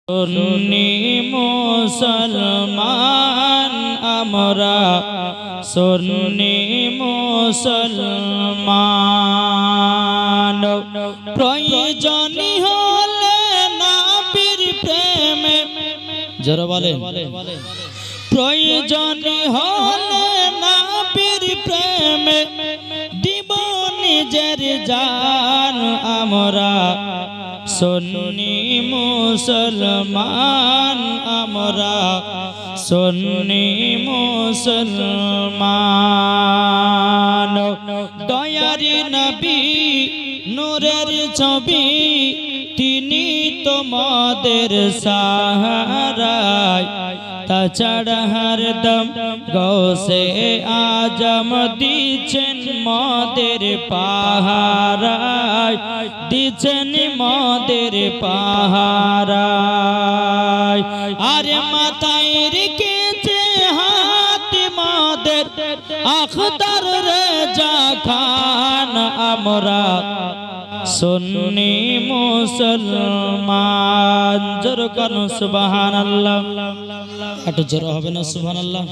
সুন্নি মুসলমান আমরা সুন্নি মুসলমান প্রয়োজন হলে নবীর প্রেমে জোরে বলেন প্রয়োজন হলে নবীর প্রেমে দিব নিজের জান আমরা সুন্নি মুসলমান আমরা সুন্নি মুসলমান দয়ারি নবী নূরের ছবি তিনি তোমাদের সাহারায় তাছাড়া হরদম গৌসে আজম দিচ্ছেন মদের পাহারায় দিচ্ছেন মদের পাহারায় আরে মাথায় রেখেছে হাত মদের আখতার রেজা খান আমরা সুন্নি মুসলমান জোরে কান সুবহানাল্লাহ একটু জোরে হবে না সুবহানাল্লাহ।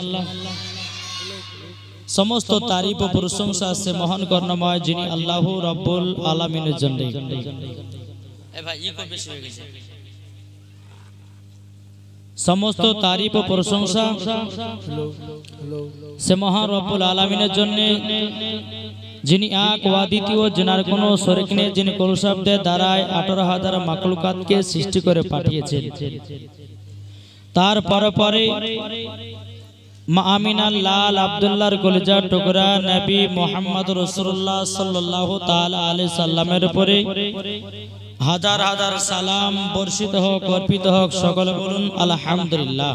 সমস্ত তারিফ ও প্রশংসা আছে মহান করুণাময় যিনি আল্লাহ রাব্বুল আলামিনের জন্য। সমস্ত তারিফ ও প্রশংসা সে মহান রব্বুল আলামিনের জন্য যিনি এক ও দ্বিতীয় যিনার কোনো শরীক নেই, যিনি কুল শব্দের দ্বারায় 18,000 মাখলুকাতকে সৃষ্টি করে পাঠিয়েছেন। তার পরে মা আমিনার লাল আব্দুল্লাহর কলিজার টুকরা নবী মুহাম্মদ রাসূলুল্লাহ সাল্লাল্লাহু তাআলা আলাইহি সাল্লামের উপরে হাজার হাজার সালাম বর্ষিত হোক, অর্পিত হোক। সকলে বলুন আলহামদুলিল্লাহ।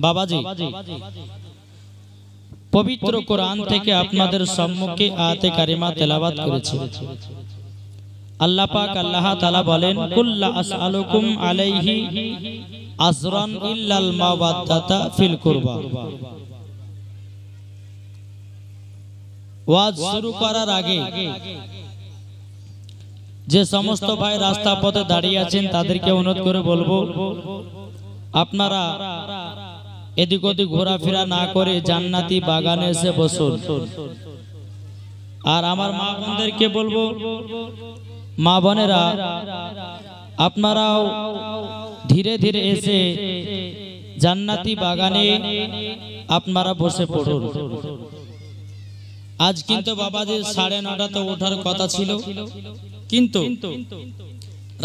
বাবাজি, পবিত্র কোরআন থেকে আপনাদের সম্মুখে আয়াতে কারিমা তেলাওয়াত করেছি। আল্লাহ পাক আল্লাহ তাআলা বলেন, কুল্লা আসআলুকুম আলাইহি আজরান ইল্লাল মাওয়াদ্দাতা ফিল কুরবা। ওয়াজ শুরু করার আগে যে সমস্ত ভাই রাস্তা পথে দাঁড়িয়ে আছেন তাদেরকে অনুরোধ করে বলবো, আপনারা এদিক ওদিক ঘোরাফেরা না করে জান্নাতি বাগানে এসে বসুন। আর আমার মা বোনদেরকে বলবো, মা বোনেরা আপনারাও ধীরে ধীরে এসে জান্নাতি বাগানে আপনারা বসে পড়ুন। আজ কিন্তু বাবাজি 9:30 ওঠার কথা ছিল, কিন্তু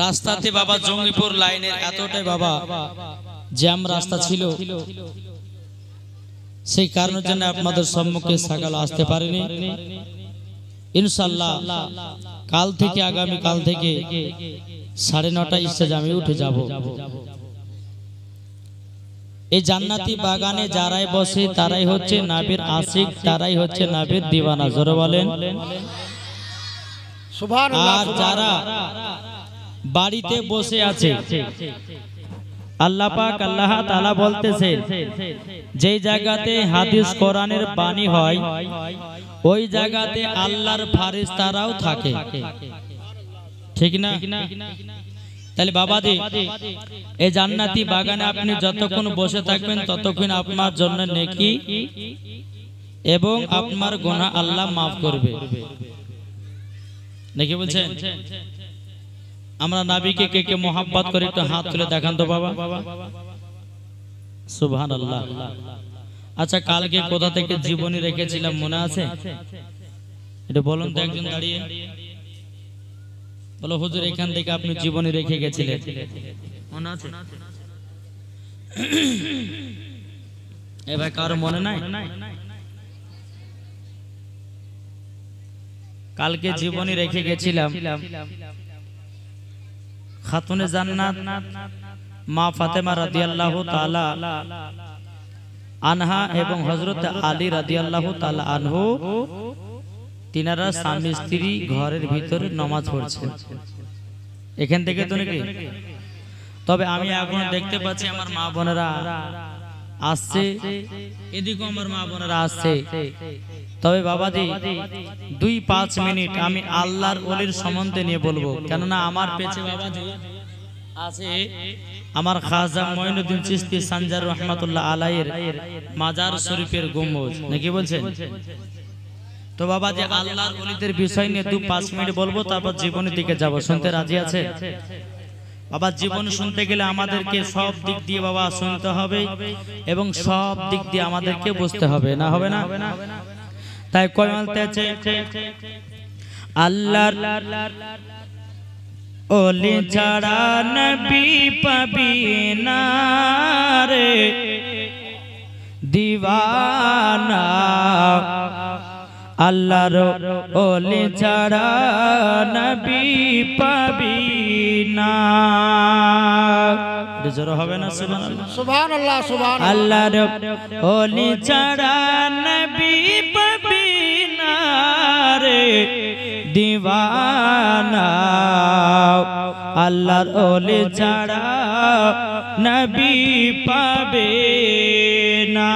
রাস্তাতে বাবা জঙ্গিপুর লাইনের এতটাই বাবা জ্যাম রাস্তা ছিল, সেই কারণের জন্য আপনাদের সম্মুখে সকাল আসতে পারেনি। ইনশাআল্লাহ কাল থেকে আগামী কাল থেকে 9:30 স্টেজে আমি উঠে যাব। এই জান্নাতি বাগানে যারাই বসে তারাই হচ্ছে নবীর আশিক, তারাই হচ্ছে নবীর দিওয়ানা। জোরে বলেন সুবহানাল্লাহ। আর যারা বাড়িতে বসে আছে, আল্লাহ পাক আল্লাহ তাআলা বলতেছেন, যেই জায়গাতে হাদিস কোরআনের বাণী হয় ওই জায়গাতে আল্লাহর ফেরেশতারাও থাকে, ঠিক না? তাহলে বাবাজি, এই জান্নাতি বাগানে আপনি যতক্ষণ বসে থাকবেন ততক্ষণ আপনার জন্য নেকি এবং আপনার গুনাহ আল্লাহ মাফ করবে। নাকি বলছেন? আমরা নবীকে কে কে মোহাব্বত করে একটু হাত তুলে দেখান তো বাবা। সুবহানাল্লাহ। আচ্ছা, কালকে কোথা থেকে জীবনী রেখেছিলাম মনে আছে? এটা বলুন তো একজন দাঁড়িয়ে। বলো হুজুর, এখান থেকে আপনি জীবনী রেখে গেছিলেন, মনে আছে? এ ভাই, কারো মনে নাই? কালকে জীবনী রেখে গেছিলাম খাতুনে জান্নাত মা ফাতেমা রাদিয়াল্লাহু তাআলা আনহা এবং হযরত আলী রাদিয়াল্লাহু তাআলা আনহু, তিনারা স্বামী স্ত্রী ঘরের ভিতরে নামাজ পড়ছে। এখান থেকে তো নাকি? তবে আমি এখন দেখতে পাচ্ছি আমার মা বোনেরা আসছে, এদিকেও আমার মা বোনেরা আসছে। তবে বাবাজি 2-5 মিনিট আমি আল্লাহর ওলির সম্বন্ধে নিয়ে বলবো, কেননা আমার পেছে বাবাজি আছে আমার খাজা মঈনুদ্দিন চিশতি সানজার রহমাতুল্লাহ আলাইহির মাজার শরীফের গম্বুজ নাকি বলছেন। তো বাবা যে আল্লাহর ওলিদের বিষয় নিয়ে 2-5 মিনিট বলবো, তারপর জীবনের দিকে যাব। শুনতে রাজি আছে বাবা? জীবন শুনতে গেলে আমাদেরকে সব দিক দিয়ে বাবা শুনতে হবে এবং সব দিক দিয়ে আমাদেরকে বুঝতে হবে, না হবে না? তাই কয় বলতেছে আল্লাহর ওলি ছাড়া নবী পাবি না রে দিওয়ানা, আল্লাহর ওলি ছাড়া নবী পাবি না। জোর হবে না? সুবহানাল্লাহ সুবহানাল্লাহ সুবহানাল্লাহ। আল্লাহর ওলি ছাড়া নবী পাবি না রে দিওয়ানা, আল্লাহর ওলি ছাড়া নবী পাবে না।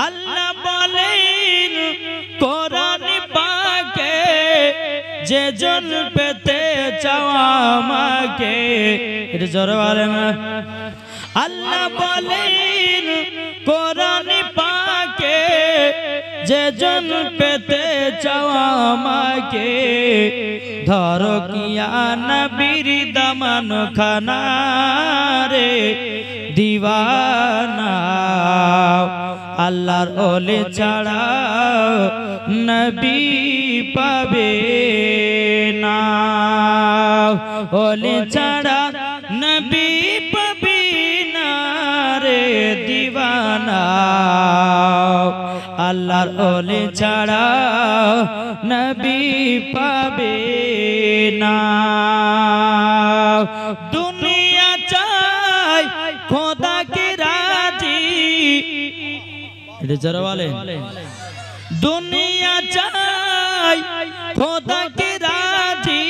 আল্লাহ বলেন কোরআন পাকে যে জন পেতে চাও আমাকে, এটা জোরে বলেন। আল্লাহ বলেন কোরআন পাকে যে জন পেতে চাও আমাকে, ধরো কিয়া নবীর দামান খানা রে দিওয়ানা, আল্লাহর ওলি ছাড়া নবী পাবে না। ওলি ছাড়া নবী পাবে না রে দিওয়ানা, আল্লাহর ওলি ছাড়া নবী পাবে না। দুনিয়া চাই খোদা কি রাজি, এটা যারা বলেন দুনিয়া চাই খোদা কি রাজি,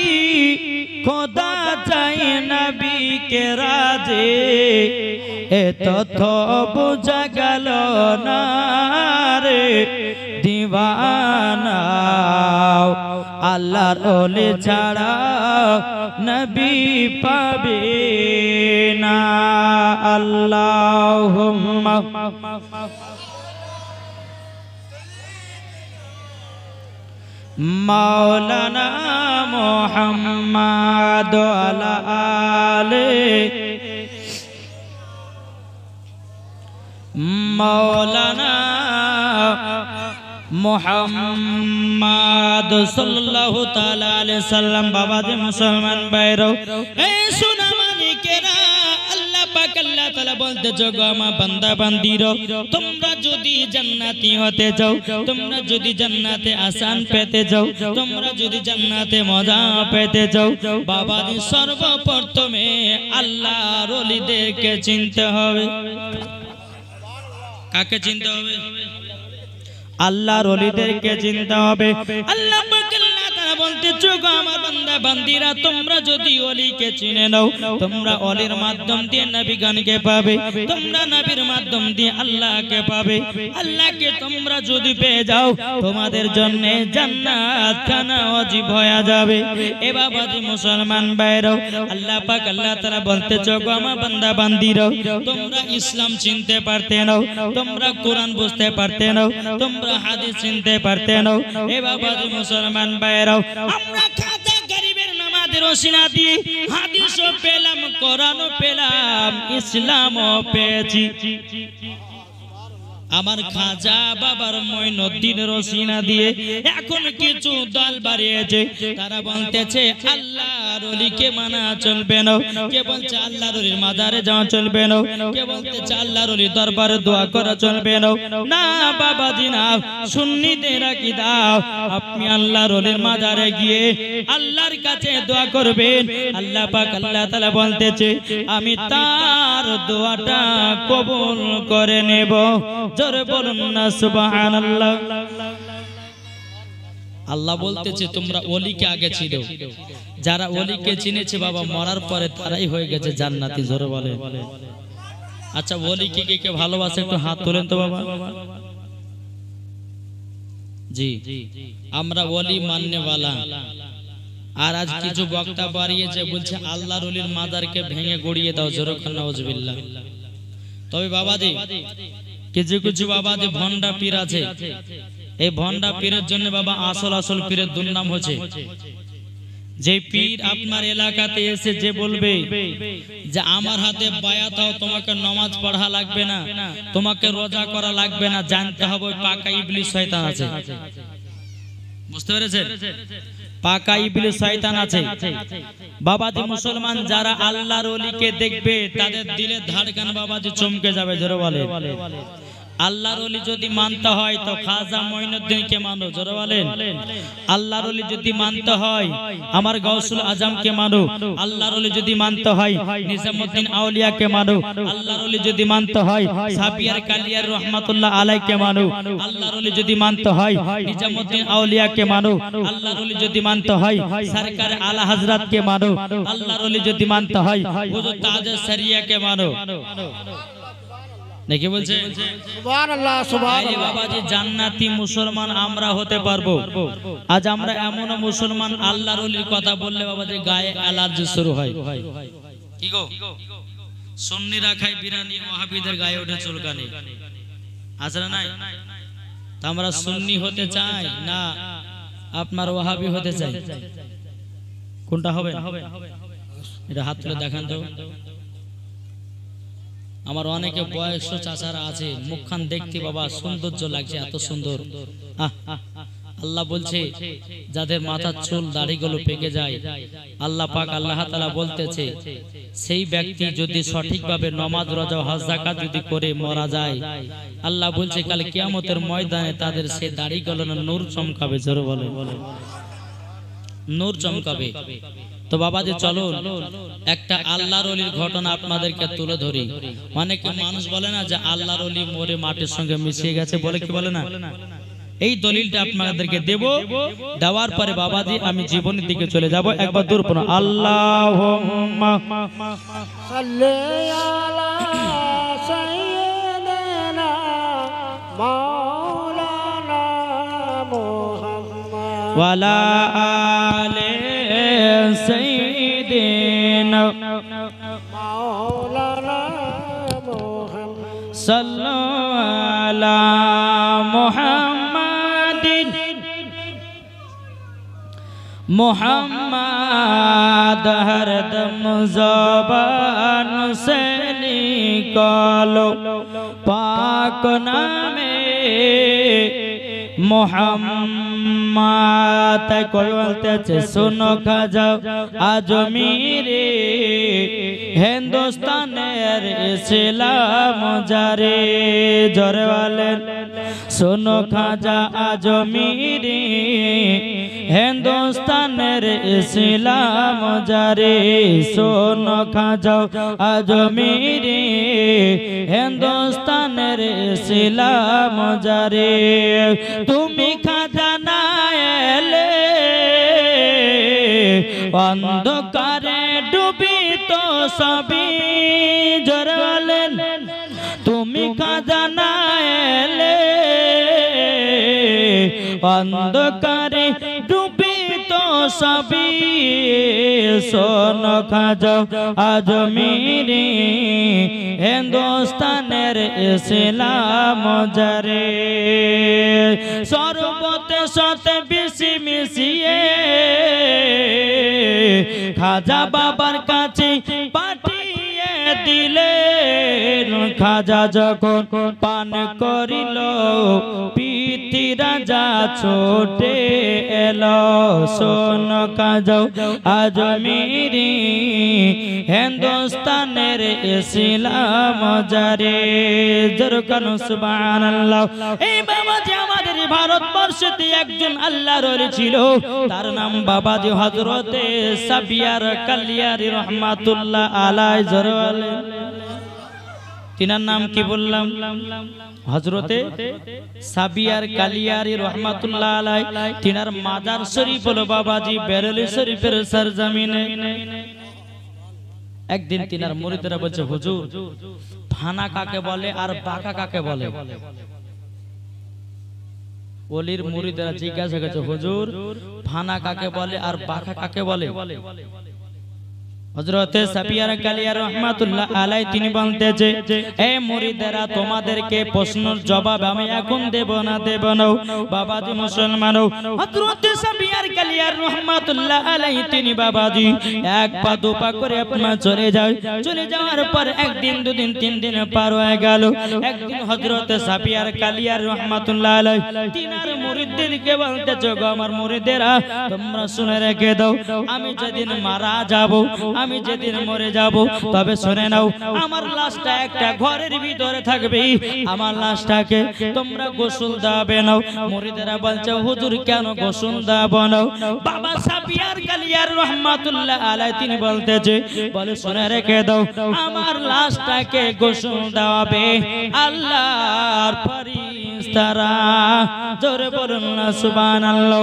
খোদা চাই নবী কে রাজি, এ তথ্য বোঝা গেল না রে দিওয়ানা, আল্লাহর ওলি ছাড়া নবী পাবে না। আল্লাহুম্মা মাওলানা মুহাম্মাদ আলা আলে মাওলানা মুহাম্মাদ সাল্লাল্লাহু তাআলা আলাইহি সাল্লাম। বাবা যে মুসলমান ভাইরা, এই সোনা মানিকেরা, আল্লাহ পাক আল্লাহ তাআলা বলতে জগো আমার বান্দা বান্দিরা, তোমরা যদি জান্নাতি হতে যাও, তোমরা যদি জান্নাতে আসান পেতে যাও, তোমরা যদি জান্নাতে মজা পেতে যাও, বাবা যে সর্বপ্রথমে আল্লাহর ওলিদেরকে চিনতে হবে। কাকে চিনতে হবে? আল্লাহর ওলিদেরকে চিনতে হবে। আল্লাহ পাক আল্লাহ তাআলা বলতে চোখো আমার বান্দা বান্দিরা, তোমরা যদি ওলিকে চিনে নাও, তোমরা ওলির মাধ্যম দিয়ে নবীগণকে পাবে, তোমরা নবীর মাধ্যম দিয়ে আল্লাহকে পাবে। আল্লাহকে তোমরা যদি পেয়ে যাও, তোমাদের জন্য জান্নাত খানা ওয়াজিব হয়ে যাবে। এ বাবা যে মুসলমান ভাইরা, আল্লাহ পাক আল্লাহ তাআলা বলতে চোখো আমার বান্দা বান্দিরা, তোমরা ইসলাম চিনতে পারতে নাও, তোমরা কোরআন বুঝতে পারতে নাও, তোমরা হাদিস চিনতে পারতে নাও। এ বাবা যে মুসলমান ভাইরা, আমরা খাজা গরিবের নামাজের ওসিলা দিয়ে হাদিসও পেলাম, কোরআনও পেলাম, ইসলামও পেয়েছি। আমার খাজা বাবার মঈনুদ্দিনের ওসিলা দিয়ে এখন কিছু দল বাড়িয়েছে, তারা বলতেছে আল্লাহর ওলিকে মানা চলবে না, কে বলছে আল্লাহর ওলির মাজারে যাওয়া চলবে না, কে বলতেছে আল্লাহর ওলির দরবারে দোয়া করা চলবে না। না বাবাজি না, সুন্নিদের আকীদা, আপনি আল্লাহর ওলির মাজারে গিয়ে আল্লাহর কাছে দোয়া করবেন। আল্লাহ পাক আল্লাহ তাআলা বলতেছে আমি তার দোয়াটা কবুল করে নেব। জোরে বলুন না সুবহানাল্লাহ। আল্লাহ বলতেছে তোমরা ওলিকে আগে চিনো, যারা ওলিকে চিনেছে বাবা মরার পরে তারাই হয়ে গেছে জান্নাতি। জোরে বলে। আচ্ছা ওলিকে কে কে ভালোবাসে একটু হাত তোলেন তো বাবা। জি আমরা ওলি মাননে वाला আর আজ কিছু বক্তা বাড়িয়েছে, বলছে আল্লাহর ওলির মাজারকে ভেঙে গড়িয়ে দাও, জোরখান নাউজুবিল্লাহ। তবে বাবাজি কিছু কিছু বাবাজি ভন্ডা পীর আছে, এই ভন্ডা পীরের জন্য বাবা আসল পীরের দুর্নাম হচ্ছে। যে পীর আপনার এলাকাতে এসে যে বলবে যে আমার হাতে বায়াত হও, তোমাকে নামাজ পড়া লাগবে না, তোমাকে রোজা করা লাগবে না, জানতে হবে পাকা ইবলিস শয়তান আছে। বুঝতে পেরেছেন? পাকা ইবলিস শয়তান আছে। বাবাজি মুসলমান যারা আল্লাহর ওলিকে দেখবে তাদের দিলের ধড়কন বাবাজি চমকে যাবে, জোরে বলে। আল্লাহর ওলি যদি মানতে হয় তো খাজা মঈনুদ্দিনকে মানো, জোরে বলেন। আল্লাহর ওলি যদি মানতে হয় আমার গাউসুল আজমকে মানো। আল্লাহর ওলি যদি মানতে হয় নিজামউদ্দিন আউলিয়াকে মানো। আল্লাহর ওলি যদি মানতে হয় সাবিয়ার কালিয়ার রহমাতুল্লাহ আলাইহিকে মানো। আল্লাহর ওলি যদি মানতে হয় নিজামউদ্দিন আউলিয়াকে মানো। আল্লাহর ওলি যদি মানতে হয় সরকার আলা হযরতকে মানো। আল্লাহর ওলি যদি মানতে হয় হুজুর তাজে শরিয়াকে মানো। নাকি বলছে? সুবহানাল্লাহ সুবহানাল্লাহ। বাবাজি জান্নাতি মুসলমান আমরা হতে পারবো। আজ আমরা এমন মুসলমান আল্লাহর ওলির কথা বললে বাবাজি গায়ে অ্যালার্জি শুরু হয়। কি গো, সুন্নিরা খায় বিরিয়ানি, ওয়াহাবিদের গায়ে ওঠে চুলকানি, আছে না নাই? তা আমরা সুন্নি হতে চাই না আপনার ওয়াহাবি হতে চাই? কোনটা হবে? এটা হাত তুলে দেখান তো। আমার অনেকে বয়স্ক চাচারা আছে, মুখখান দেখতে বাবা সৌন্দর্য লাগছে, এত সুন্দর। আল্লাহ বলছে যাদের মাথার চুল দাড়িগুলো পেকে যায়, আল্লাহ পাক আল্লাহ তাআলা বলতেছে সেই ব্যক্তি যদি সঠিকভাবে নামাজ রোজা হজ যাকাত যদি করে মারা যায়, আল্লাহ বলছে কাল কিয়ামতের ময়দানে তাদের সেই দাড়িগুলো নূর চমকাবে, জোরে বলে নূর চমকাবে। তো বাবাজি চলো একটা আল্লাহর ওলির ঘটনা আপনাদেরকে তুলে ধরি। অনেকে মানুষ বলে না যে আল্লাহর ওলি মরে মাটির সঙ্গে মিশিয়ে গেছে, বলে কি বলে না? এই দলিলটা আপনাদেরকে দেব, দেওয়ার পরে বাবাজি আমি জীবনের দিকে চলে যাব। একবার দূর পড়ো আল্লাহুম্মা সাল্লি আলা সাইয়্যিদিনা মাওলানা মুহাম্মদ ওয়া আলা আলি সাইয়্যিদিনা মাওলানা মুহাম্মদ সাল্লাল্লাহু আলা মুহাম্মাদিন মুহাম্মদ হরদম জবান সে নিকালো পাক নামে মোহাম্মদ। কই বলতেছে শোনো খাজা আজমিরে হিন্দুস্তানের ইসলাম যারে, জোরে বলেন শোনো খাজা আজমিরে হিন্দুস্তানের ইসলাম যারে, শোনো খাজা আজমিরে হিন্দুস্তানের ইসলাম যারে। তুমি খাজা না এলে অন্ধকারে ডুবি তো সবই, জোরে বলেন তুমি খাজা না এলে অন্ধকারে ডুবি তো সবই। শোনো খাজা আজমিরি হিন্দুস্তানের ইসলাম যারে, সর্বতে সাথে বেশি মিশিয়ে খাজা বাবার কাছে পাঠিয়ে দিলেন। খাজা যখন পান করিল পিতি রাজা ছোটে এলো। শোন খাজা আজমিরি হিন্দুস্তানের ইসলাম যারে, জোরকান সুবহানাল্লাহ। এই বাবাজি আমাদের ভারতবর্ষে একজন আল্লাহর ওলি ছিল, তার নাম বাবাজি হযরতে সাবিয়ার কালিয়ারি রহমাতুল্লাহ আলাইহি। জোরে বলেন তিনার নাম কি বললাম? হযরতে সাবিয়ার কালিয়ারি রহমাতুল্লাহ আলাইহি। তিনার মাজার শরীফ হলো বাবাজি বেরেলি শরীফের সরজমিনে। একদিন তিনার মুরিদরা বলছে হুজুর ফানা কাকে বলে আর বাঁকা কাকে বলে? ওলির মুরিদরা জিজ্ঞাসা করছে হুজুর ভানা কাকে বলে আর বাঁকা কাকে বলে? হযরতে সাফিয়ার কালিয়া রাহমাতুল্লাহ আলাইহি তিনি বলতেছে, এ মুরিদেরা, তোমাদেরকে প্রশ্নের জবাব আমি এখন দেব না বাবাজি মুসলমানও। হযরতে সাফিয়ার কালিয়া রাহমাতুল্লাহ আলাইহি তিনি বাবাজি এক পা দু পা করে আপনার চলে যাওয়ার পর একদিন দুদিন তিন দিন পার হয়ে গেল। একদিন হযরতে সাফিয়ার কালিয়া রাহমাতুল্লাহ আলাইহি তিনার মুরিদদেরকে বলতেছে, গো আমার মুরিদেরা, তোমরা শুনে রেখে দাও, আমি যেদিন মারা যাব, আমি যেদিন মরে যাব, তবে শুনে নাও, আমার লাশটা একটা ঘরের ভিতরে থাকবে, আমার লাশটাকে তোমরা গোসল দাবে নাও। মুরিদেরা বলছে, হুজুর কেন গোসল দাব নাও? বাবা সাফিয়ার কালিয়ার রাহমাতুল্লাহ আলাইহি তিনি বলতেছে, বলে শুনে রেখে দাও, আমার লাশটাকে গোসল দাবে আল্লাহর ফেরেশতারা। জোরে বলুন না সুবহানাল্লাহ।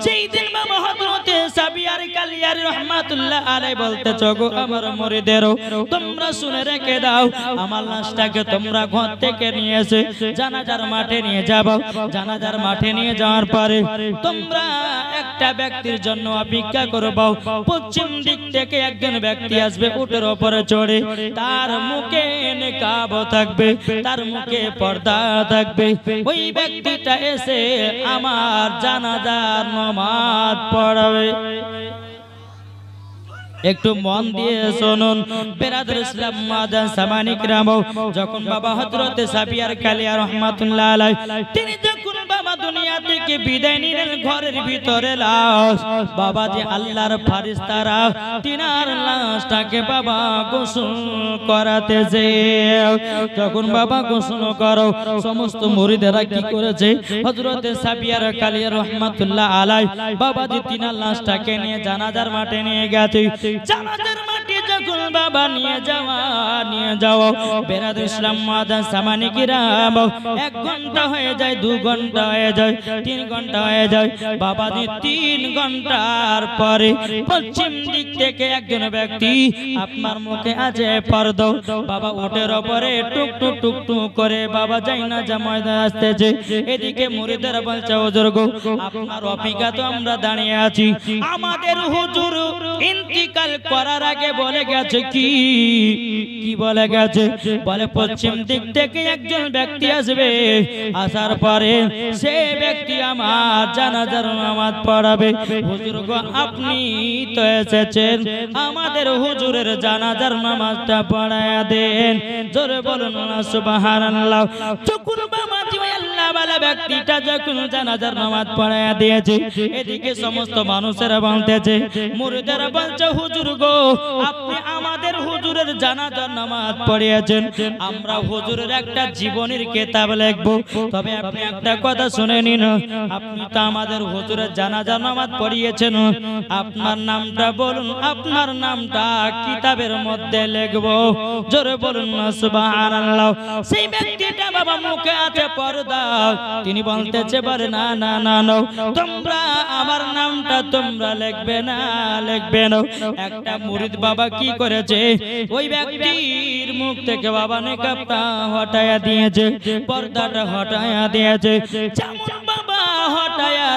যেই দিন বাবা হযরতে সাফিয়ার কালিয়ার রাহমাতুল্লাহ আলাইহি বলতেছে, গো আমার মুরিদেরও, তোমরা শুনে রেখে দাও, আমার লাশটাকে তোমরা ঘর থেকে নিয়ে এসে জানাজার মাঠে নিয়ে যাও। জানাজার মাঠে নিয়ে যাওয়ার পরে তোমরা একটা ব্যক্তির জন্য অপেক্ষা করবে। পশ্চিম দিক থেকে একজন ব্যক্তি আসবে উটের উপরে চড়ে, তার মুখে নিকাব থাকবে, তার মুখে পর্দা থাকবে। ওই ব্যক্তিটা এসে আমার জানাজার নামাজ পড়াবে। একটু মন দিয়ে শুনুন বেরাদর ইসলাম মাদান সামানিক রামও, যখন বাবা হযরতে সাফিয়ার কালিয়া রাহমাতুল্লাহ আলাইহি তিনি যখন বাবা দুনিয়া থেকে বিদায় নিলেন, ঘরের ভিতরে লাশ, বাবা যে আল্লাহর ফেরেশতারা তিনার লাশটাকে বাবা গোসল করাতেছে। যখন বাবা গোসল করো, সমস্ত মুরিদেরা কি করেছে, হযরতে সাফিয়ার কালিয়া রাহমাতুল্লাহ আলাইহি বাবা যে তিনার লাশটাকে নিয়ে জানাজার মাঠে নিয়ে গেছে। জানাজার মাঠে যখন বাবা নিয়ে যাওয়া বেরাদর ইসলাম মাদান সামানিক রাম, 1 ঘন্টা হয়ে যায়, 2 ঘন্টা হয়ে যায়, 3 ঘন্টা হয়ে যায়। বাবা যে 3 ঘন্টার পরে পশ্চিম দিক থেকে একজন ব্যক্তি আপনার মুখে আছে পর্দা, বাবা ওটের উপরে টুক টুক টুক টুক করে বাবা যায় না জামাতে আসতেছে। এদিকে মুরিদেরা বলছে, হুজুর গো, আপনার অপেক্ষা তো আমরা দাঁড়িয়ে আছি, আমাদের হুজুর ইন্তিকাল করার আগে বলে গেছে, কি বলে গেছে? বলে পশ্চিম দিক থেকে একজন ব্যক্তি আসবে, আসার পরে সে ব্যক্তি আমার জানাজার নামাজ পড়াবে। হুজুর গো, আপনি তো এসেছেন, আমাদের হুজুরের জানাজার নামাজটা পড়ায়া দেন। জোরে বলুন না সুবহানাল্লাহ। যখন বাবা আল্লাহওয়ালা ব্যক্তিটা যখন জানাজার নামাজ পড়ায়া দিয়েছে, এদিকে সমস্ত মানুষেরা বলতেছে, মুরিদেরা বলছে, হুজুর গো, আপনি আমাদের হুজুরের জানাজার নামাজ পড়িয়েছেন, আমরা হুজুরের একটা জীবনীর কিতাব লিখব। তবে আপনি একটা কথা শুনে নিন, আপনি তো আমাদের হুজুরের জানাজার নামাজ পড়িয়েছেন, আপনার নামটা বলুন, আপনার নামটা কিতাবের মধ্যে লিখব। জোরে বলুন না সুবহানাল্লাহ। সেই ব্যক্তিটা বাবা মুখে আছে পর্দা, তিনি বলতেছে, বলে না না না না, তোমরা আমার নামটা তোমরা লিখবে না। একটা মুরিদ বাবা কি করেছে, ওই ব্যক্তির মুখ থেকে বাবা নিকাবটা হটায়া দিয়েছে, পর্দাটা হটায়া দিয়েছে। যেমন বাবা হটায়া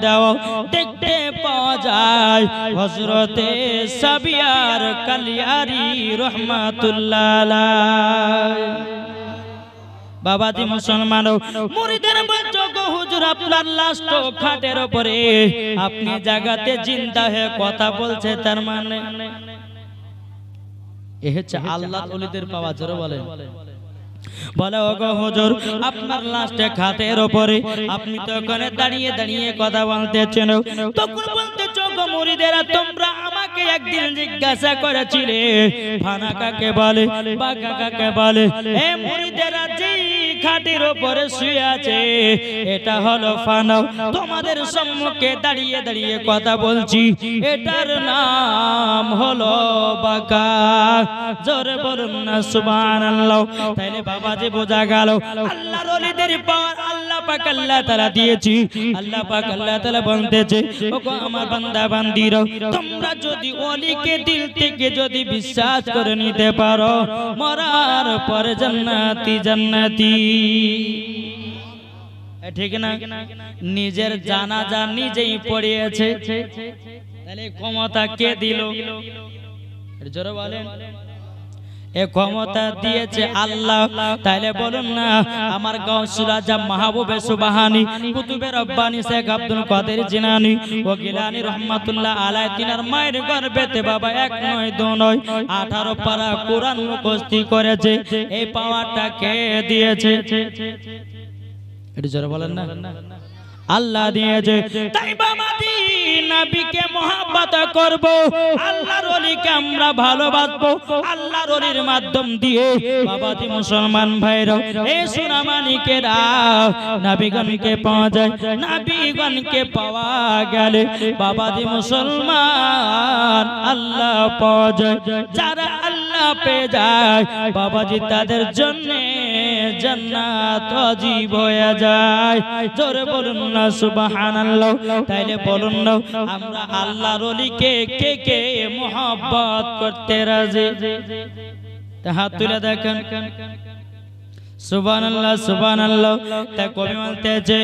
দেওয়া দেখতে পাওয়া যায় হযরতে সাফিয়ার কালিয়ারি রাহমাতুল্লাহ আলাইহি। বাবাজি মুসলমান, মুরিদেরা বলছো, গো হুজুর, আপনার লাশ তো খাটের উপরে, আপনি জায়গাতে জিন্দা হয়ে কথা বলছে, তার মানে এ হচ্ছে আল্লাহর ওলিদের পাওয়া। জোরে বলেন। বলে, ও গো হুজুর, আপনার লাশটা খাটের উপরে, আপনি তো ওখানে দাঁড়িয়ে দাঁড়িয়ে কথা বলতেছেন। তখন বলতেছো, গো মুরিদেরা, তোমরা আমাকে একদিন জিজ্ঞাসা করেছিলে ফানা কাকে বলে, বাঁকা কাকে বলে। এ মুরিদেরা, যে খাটের উপরে শুয়ে আছে এটা হলো ফানা, তোমাদের সম্মুখে দাঁড়িয়ে দাঁড়িয়ে কথা বলছি, এটার নাম হলো বাঁকা। জোরে বলুন না সুবহানাল্লাহ। তাইলে বাবাজি বোঝা গেল আল্লাহর ওলিদের পাওয়ার আল্লাহ পাক আল্লাহ তাআলা দিয়েছি। আল্লাহ পাক আল্লাহ তাআলা বলতেছে, ওগো আমার বান্দা বান্দিরা, তোমরা যদি ওলিকে দিল থেকে যদি বিশ্বাস করে নিতে পারো, মরার পরে জান্নাতি জান্নাতি। ঠিক না? নিজের জানাজা নিজেই পড়িয়েছে, তাহলে ক্ষমতা কে দিল? জোরে বলেন। এ ক্ষমতা দিয়েছে আল্লাহ। তাইলে বলুন না আমার গাউসুল আজম মাহবুবে সুবহানী কুতুবে রব্বানী শেখ আব্দুল কাদের জিলানী ও গিলানী রহমাতুল্লাহ আলাইহি তিনার মায়ের গর্ভেতে বাবা এক নয় দু নয় 18 পারা কোরআন মুখস্থ করেছে। এই পাওয়ারটা কে দিয়েছে? এটা জোরে বলেন না। আল্লাহ দিয়েছে। তাই বাবাজি নবীকে মহব্বত করব, আল্লাহর ওলিকে আমরা ভালোবাসবো। আল্লাহর ওলির মাধ্যম দিয়ে বাবাজি মুসলমান ভাইরা এই সোনামানিকেরা নবীগণকে পাওয়া যায়। নবীগণকে পাওয়া গেলে বাবাজি মুসলমান আল্লাহ পাওয়া যায়। যারা আল্লাহ পেয়ে যায় বাবাজি তাদের জন্য জান্নাত ওয়াজিব হয়ে যায়। জোরে বলুন না সুবহানাল্লাহ। তাইলে বলুন না আমরা আল্লাহর ওলিকে কে কে মুহাব্বত করতে রাজি? হাত তুলে দেখেন। সুবহানাল্লাহ সুবহানাল্লাহ। তা কবি বলতেছে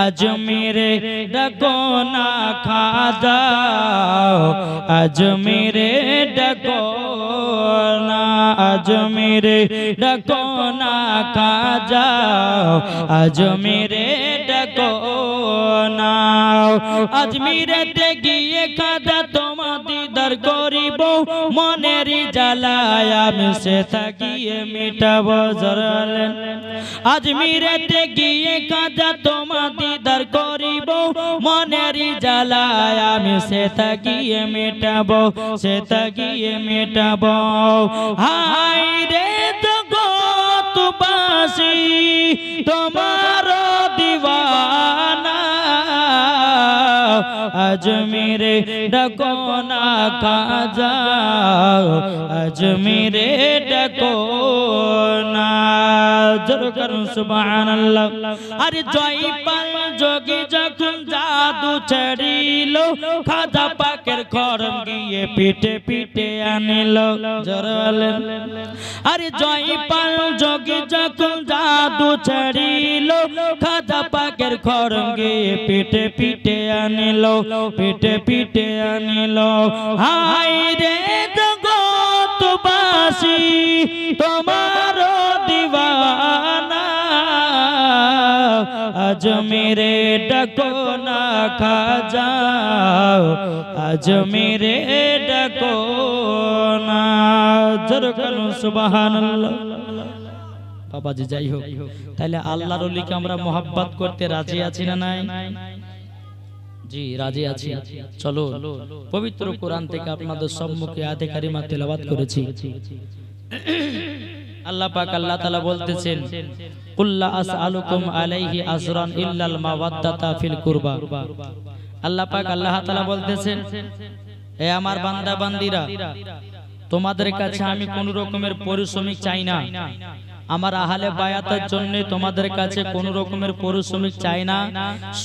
আজ মেরে ডাকো না খাজা, আজ মেরে ডাকো না, আজ মেরে ডাকো না খাজা, আজ মেরে ডাকো না। আজ মেরেতে গিয়ে খাজা তোমার দিদার করিব, মনের জ্বালায় আমি সে থাকিয়ে মিটাবো। জরালেন আজ মেরেতে গিয়ে খাজা তোমার দিদার করিব, মনের জ্বালায় আমি সে থাকিয়ে মেটাবো, সে থাকিয়ে মেটাবো। হাই রে জগৎবাসী তোমার দিওয়ানা, আজ মেরে ডাকো না খাজা, আজ মেরে ডাকো না। জোরে করুন সুবহানাল্লাহ। আরে জয়পাল যোগী যখন জাদু ছাড়িল, খাজা পাকের খরম গিয়ে পিঠে পিঠে আনিল। জোরে বলেন। আরে জয়পাল যোগী যখন জাদু ছাড়িল, খাজা পাকের খরম গিয়ে পিঠে পিঠে আনিল, পিঠে পিঠে আনিল। হাই রে জগৎবাসী তোমার দিওয়ানা, আজ মেরে ডাকো না খাজা, আজ মেরে ডাকো না। জোরে করুন সুবহানাল্লাহ। বাবাজি যাই হোক, তাহলে আল্লাহর ওলিকে আমরা মোহাব্বত করতে রাজি আছি না নাই? জি রাজি আছি। চলো পবিত্র কোরআন থেকে আপনাদের সম্মুখে আয়াতে কারিমা তেলাওয়াত করেছি। আল্লাহ পাক আল্লাহ তাআলা বলতেছেন কুল লা আসআলুকুম আলাইহি আজরান ইল্লাল মাওয়াদ্দাতা ফিল কুরবা। আল্লাহ পাক আল্লাহ তাআলা বলতেছেন হে আমার বান্দা বান্দীরা, তোমাদের কাছে আমি কোন রকমের পারিশ্রমিক চাই না। আমার আহলে বায়াতের জন্য তোমাদের কাছে কোন রকমের পারিশ্রমিক চাই না,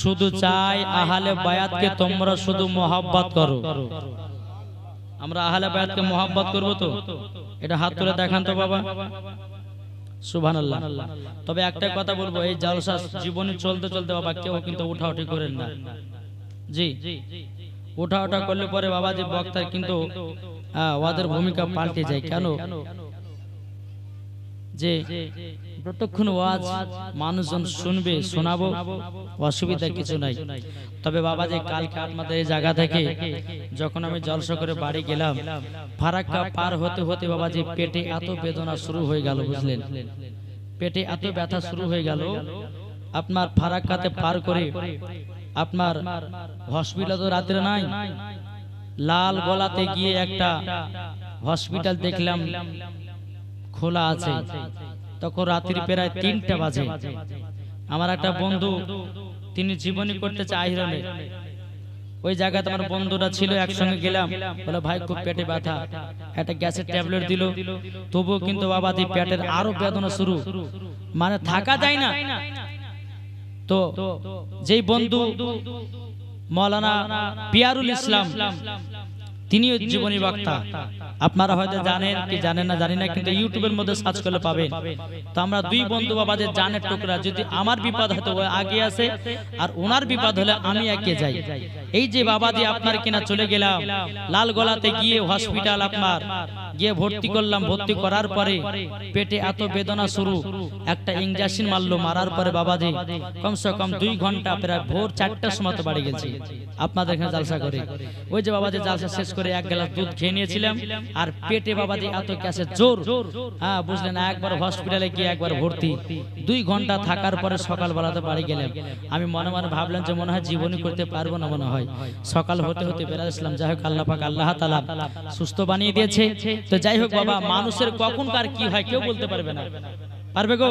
শুধু চাই আহলে বায়াতকে তোমরা শুধু মোহাব্বত করো। আমরা আহলে বায়াতকে মোহাব্বত করব তো? এটা হাত তুলে দেখান তো বাবা। সুবহানাল্লাহ। তবে একটা কথা বলবো, এই জালসা জীবনে চলতে চলতে বাবা কেউ কিন্তু উঠাউঠি করেন না। জি উঠাউঠা করলে পরে বাবা যে বক্তার কিন্তু ওদের ভূমিকা পাল্টে যায়। কেন? যে যতক্ষণ ওয়াজ মানুষজন শুনবে শোনাবো, অসুবিধা কিছু নাই। তবে বাবা যে কালকে আপনাদের এই জায়গা থেকে যখন আমি জলসা করে বাড়ি গেলাম, ফারাক্কা পার হতে হতে বাবা যে পেটে এত বেদনা শুরু হয়ে গেল, বুঝলেন? পেটে এত ব্যথা শুরু হয়ে গেল। আপনার ফারাক্কাতে পার করে আপনার হসপিটাল তো রাত্রে নাই, লাল গলাতে গিয়ে একটা হসপিটাল দেখলাম খোলা আছে। তখন রাত্রি প্রায় 3টা বাজে। আমার একটা বন্ধু তিনি জীবনী করতে চাইলেন, ওই জায়গাতে আমার বন্ধুরা ছিল, একসঙ্গে গেলাম। বলে ভাই খুব পেটে ব্যথা, একটা গ্যাসের ট্যাবলেট দিল। তবুও কিন্তু বাবা দি পেটের আরো বেদনা শুরু, মানে থাকা যায় না। তো যেই বন্ধু মৌলানা পিয়ারুল ইসলাম, তিনিও জীবনী বক্তা, আপনারা হয়তো জানেন কি জানেন না জানি না, কিন্তু ইউটিউবের মধ্যে সার্চ করলে পাবেন। তো আমরা দুই বন্ধু বাবা যে জানের টুকরা, যদি আমার বিপদ হয়তো ও আগে আসে আর ওনার বিপদ হলে আমি এগিয়ে যাই। এই যে বাবা দিয়ে আপনার কিনা চলে গেলাম লালগোলাতে গিয়ে হসপিটাল আপনার গিয়ে ভর্তি করলাম, ভর্তি করার পরে পেটে এত বেদনা শুরু, একটা ইঞ্জেকশন মারলো, মারার পরে বাবাজি কমসে কম 2 ঘন্টা প্রায় ভোর 4টার সময় বাড়ি গেছি আপনাদের এখানে জালসা করে। ওই যে বাবাজি জালসা শেষ করে 1 গ্লাস দুধ খেয়ে নিয়েছিলাম আর পেটে বাবাজি এত গ্যাসের জোর, হ্যাঁ বুঝলেন, একবার হসপিটালে গিয়ে একবার ভর্তি, 2 ঘন্টা থাকার পরে সকালবেলাতে বাড়ি গেলাম। আমি মনে মনে ভাবলাম যে মনে হয় জীবনই করতে পারবো না মনে হয়। সকাল হতে হতে বেরিয়ে আসলাম। যাই হোক আল্লাহ পাক আল্লাহ তাআলা সুস্থ বানিয়ে দিয়েছে। তো যাই হোক বাবা, মানুষের কখন কার কি হয় কেউ বলতে পারবে না, পারবে গো?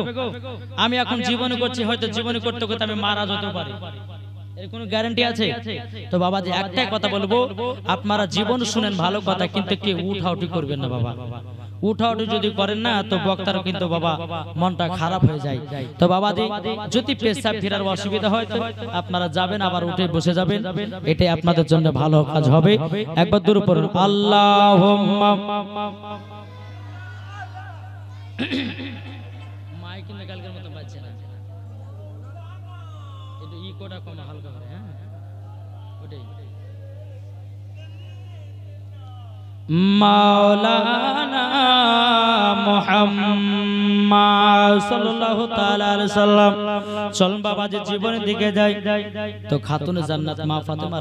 আমি এখন জীবনে করছি, হয়তো জীবনে করতে করতে আমি মারা যেতে পারি, এর কোনো গ্যারান্টি আছে? তো বাবা যে একটাই কথা বলবো, আপনারা জীবন শুনেন ভালো কথা, কিন্তু কেউ উঠাউঠি করবেন না বাবা। উঠাউঠি যদি করেন না তো বক্তারও কিন্তু বাবা মনটা খারাপ হয়ে যায়। তো বাবা যদি পেশাব ফেরার অসুবিধা হয় তো আপনারা যাবেন, আবার উঠে বসে যাবেন, এটাই আপনাদের জন্য ভালো কাজ হবে। একবার দূর পড়ুন আল্লাহুম্মা। মাইক কিন্তু কালকের মতো বাজছে না, একটু ইকোটা কম হালকা করে। হ্যাঁ ওটাই। মাওলানা মুহাম্মদ সাল্লাল্লাহু তাআলা আলাইহি সাল্লাম। চল বাবা যে জীবনের দিকে যাই। তো খাতুনে জান্নাত মা ফাতেমা